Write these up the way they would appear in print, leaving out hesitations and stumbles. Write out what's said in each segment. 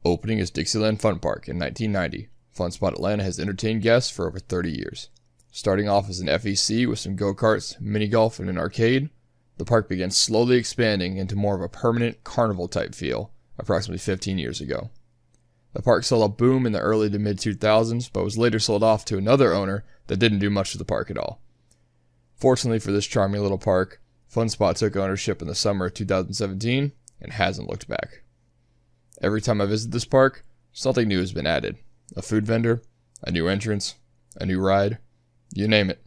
Opening as Dixieland Fun Park in 1990, Fun Spot Atlanta has entertained guests for over 30 years. Starting off as an FEC with some go-karts, mini-golf, and an arcade, the park began slowly expanding into more of a permanent carnival-type feel approximately 15 years ago. The park saw a boom in the early to mid-2000s, but was later sold off to another owner that didn't do much to the park at all. Fortunately for this charming little park, Fun Spot took ownership in the summer of 2017 and hasn't looked back. Every time I visit this park, something new has been added. A food vendor, a new entrance, a new ride, you name it.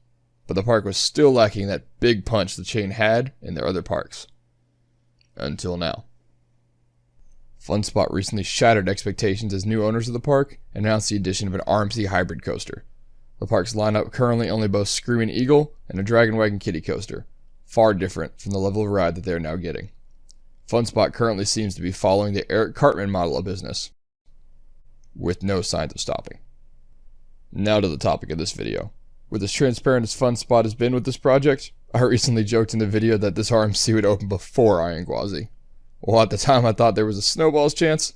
But the park was still lacking that big punch the chain had in their other parks. Until now. Fun Spot recently shattered expectations as new owners of the park and announced the addition of an RMC hybrid coaster. The park's lineup currently only boasts Screaming Eagle and a Dragon Wagon Kiddie coaster, far different from the level of ride that they are now getting. Fun Spot currently seems to be following the Eric Cartman model of business, with no signs of stopping. Now to the topic of this video. With as transparent as Fun Spot has been with this project, I recently joked in the video that this RMC would open before Iron Gwazi. Well, at the time I thought there was a snowball's chance.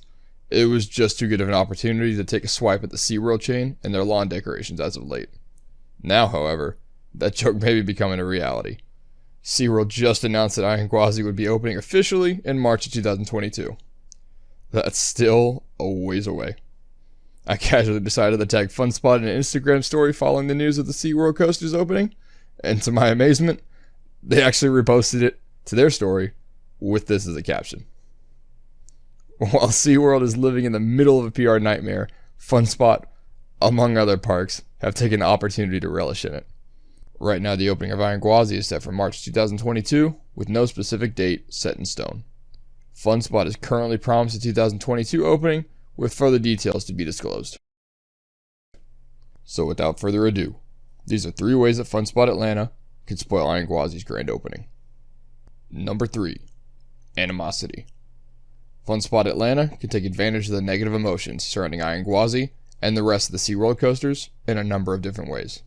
It was just too good of an opportunity to take a swipe at the SeaWorld chain and their lawn decorations as of late. Now, however, that joke may be becoming a reality. SeaWorld just announced that Iron Gwazi would be opening officially in March of 2022. That's still a ways away. I casually decided to tag Fun Spot in an Instagram story following the news of the SeaWorld coaster's opening, and to my amazement, they actually reposted it to their story with this as a caption. While SeaWorld is living in the middle of a PR nightmare, Fun Spot, among other parks, have taken the opportunity to relish in it. Right now, the opening of Iron Gwazi is set for March 2022, with no specific date set in stone. Fun Spot is currently promised a 2022 opening, with further details to be disclosed. So without further ado, these are 3 ways that Fun Spot Atlanta could spoil Iron Gwazi's grand opening. Number 3. Animosity. Fun Spot Atlanta can take advantage of the negative emotions surrounding Iron Gwazi and the rest of the SeaWorld coasters in a number of different ways.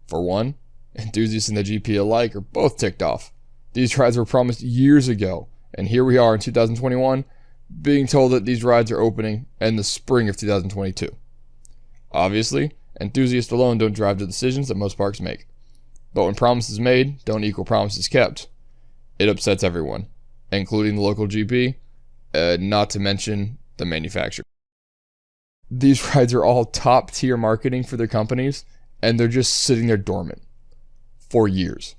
For one, enthusiasts and the GP alike are both ticked off. These rides were promised years ago, and here we are in 2021, being told that these rides are opening in the spring of 2022. Obviously, enthusiasts alone don't drive the decisions that most parks make. But when promises made don't equal promises kept, it upsets everyone, including the local GP, not to mention the manufacturer. These rides are all top-tier marketing for their companies, and they're just sitting there dormant for years.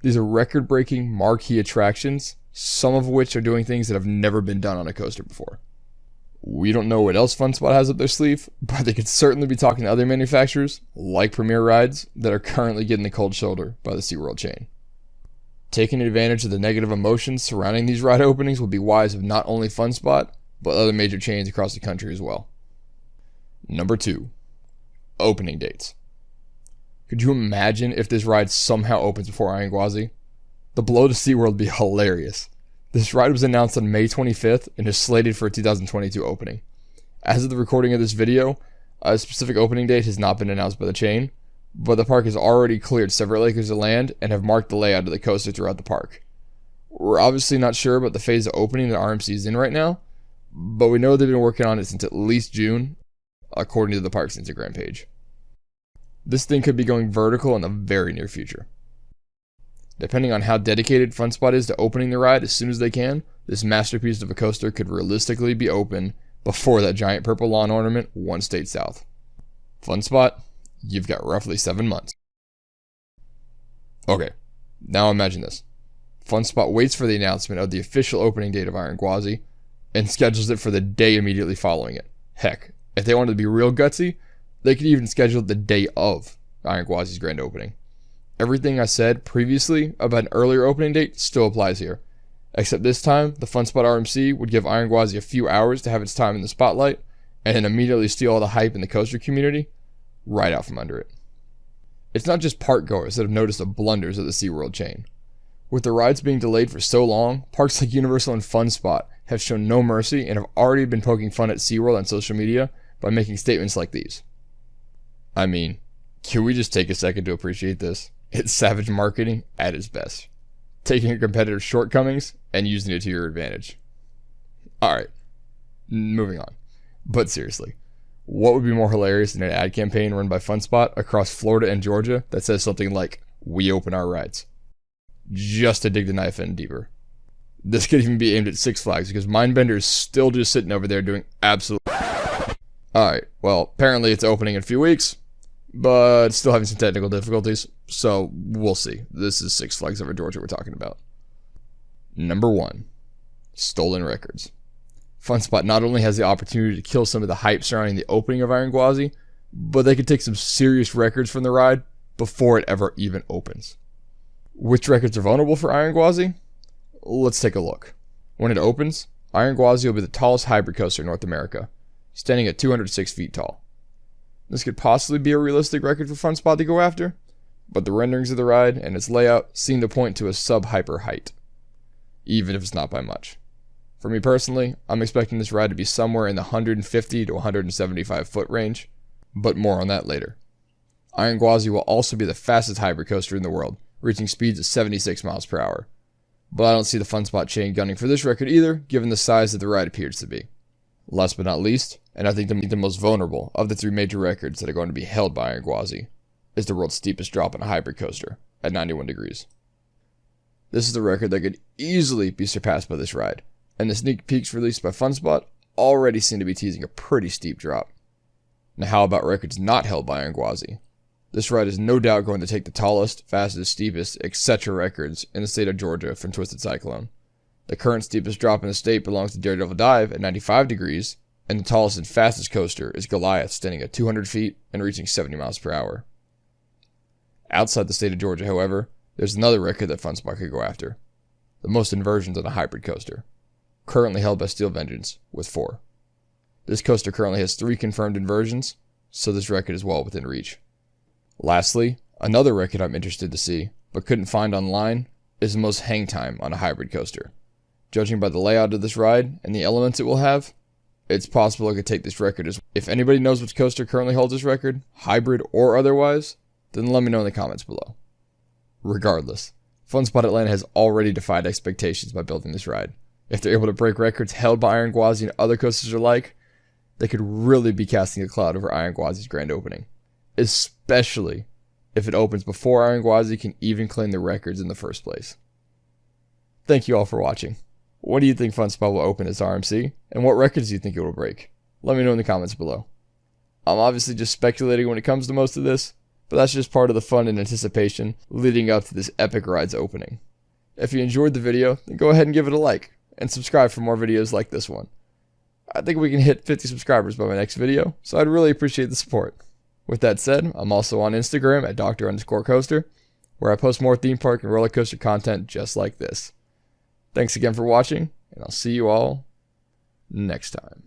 These are record-breaking marquee attractions, some of which are doing things that have never been done on a coaster before. We don't know what else Fun Spot has up their sleeve, but they could certainly be talking to other manufacturers, like Premier Rides, that are currently getting the cold shoulder by the SeaWorld chain. Taking advantage of the negative emotions surrounding these ride openings will be wise of not only Fun Spot, but other major chains across the country as well. Number 2. Opening dates. Could you imagine if this ride somehow opens before Iron Gwazi? The blow to SeaWorld would be hilarious. This ride was announced on May 25th and is slated for a 2022 opening. As of the recording of this video, a specific opening date has not been announced by the chain, but the park has already cleared several acres of land and have marked the layout of the coaster throughout the park. We're obviously not sure about the phase of opening that RMC is in right now, but we know they've been working on it since at least June, according to the park's Instagram page. This thing could be going vertical in the very near future. Depending on how dedicated Fun Spot is to opening the ride as soon as they can, this masterpiece of a coaster could realistically be open before that giant purple lawn ornament one state south. Fun Spot, you've got roughly 7 months. Okay, now imagine this. Fun Spot waits for the announcement of the official opening date of Iron Gwazi and schedules it for the day immediately following it. Heck, if they wanted to be real gutsy, they could even schedule it the day of Iron Gwazi's grand opening. Everything I said previously about an earlier opening date still applies here, except this time the Fun Spot RMC would give Iron Gwazi a few hours to have its time in the spotlight and then immediately steal all the hype in the coaster community right out from under it. It's not just park goers that have noticed the blunders of the SeaWorld chain. With the rides being delayed for so long, parks like Universal and Fun Spot have shown no mercy and have already been poking fun at SeaWorld on social media by making statements like these. I mean, can we just take a second to appreciate this? It's savage marketing at its best. Taking a competitor's shortcomings and using it to your advantage. Alright, moving on. But seriously, what would be more hilarious than an ad campaign run by FunSpot across Florida and Georgia that says something like, "We open our rides," just to dig the knife in deeper? This could even be aimed at Six Flags because Mindbender is still just sitting over there doing absolute. Alright, well, apparently it's opening in a few weeks, but still having some technical difficulties, so we'll see. This is Six Flags over Georgia we're talking about. Number 1. Stolen records. FunSpot not only has the opportunity to kill some of the hype surrounding the opening of Iron Gwazi, but they could take some serious records from the ride before it ever even opens. Which records are vulnerable for Iron Gwazi? Let's take a look. When it opens, Iron Gwazi will be the tallest hybrid coaster in North America, standing at 206 feet tall. This could possibly be a realistic record for FunSpot to go after, but the renderings of the ride and its layout seem to point to a sub-hyper height, even if it's not by much. For me personally, I'm expecting this ride to be somewhere in the 150 to 175 foot range, but more on that later. Iron Gwazi will also be the fastest hybrid coaster in the world, reaching speeds of 76 miles per hour. But I don't see the FunSpot chain gunning for this record either, given the size that the ride appears to be. Last but not least, and I think the most vulnerable of the 3 major records that are going to be held by Iron Gwazi, is the world's steepest drop in a hybrid coaster, at 91 degrees. This is the record that could easily be surpassed by this ride, and the sneak peeks released by FunSpot already seem to be teasing a pretty steep drop. Now how about records not held by Iron Gwazi? This ride is no doubt going to take the tallest, fastest, steepest, etc. records in the state of Georgia from Twisted Cyclone. The current steepest drop in the state belongs to Daredevil Dive at 95 degrees, and the tallest and fastest coaster is Goliath, standing at 200 feet and reaching 70 miles per hour. Outside the state of Georgia, however, there's another record that FunSpot could go after. The most inversions on a hybrid coaster, currently held by Steel Vengeance, with 4. This coaster currently has 3 confirmed inversions, so this record is well within reach. Lastly, another record I'm interested to see, but couldn't find online, is the most hang time on a hybrid coaster. Judging by the layout of this ride and the elements it will have, it's possible I could take this record as well. If anybody knows which coaster currently holds this record, hybrid or otherwise, then let me know in the comments below. Regardless, FunSpot Atlanta has already defied expectations by building this ride. If they're able to break records held by Iron Gwazi and other coasters alike, they could really be casting a cloud over Iron Gwazi's grand opening. Especially if it opens before Iron Gwazi can even claim the records in the first place. Thank you all for watching. What do you think FunSpot will open as RMC, and what records do you think it will break? Let me know in the comments below. I'm obviously just speculating when it comes to most of this, but that's just part of the fun and anticipation leading up to this epic ride's opening. If you enjoyed the video, then go ahead and give it a like, and subscribe for more videos like this one. I think we can hit 50 subscribers by my next video, so I'd really appreciate the support. With that said, I'm also on Instagram at Dr_Coaster, where I post more theme park and roller coaster content just like this. Thanks again for watching, and I'll see you all next time.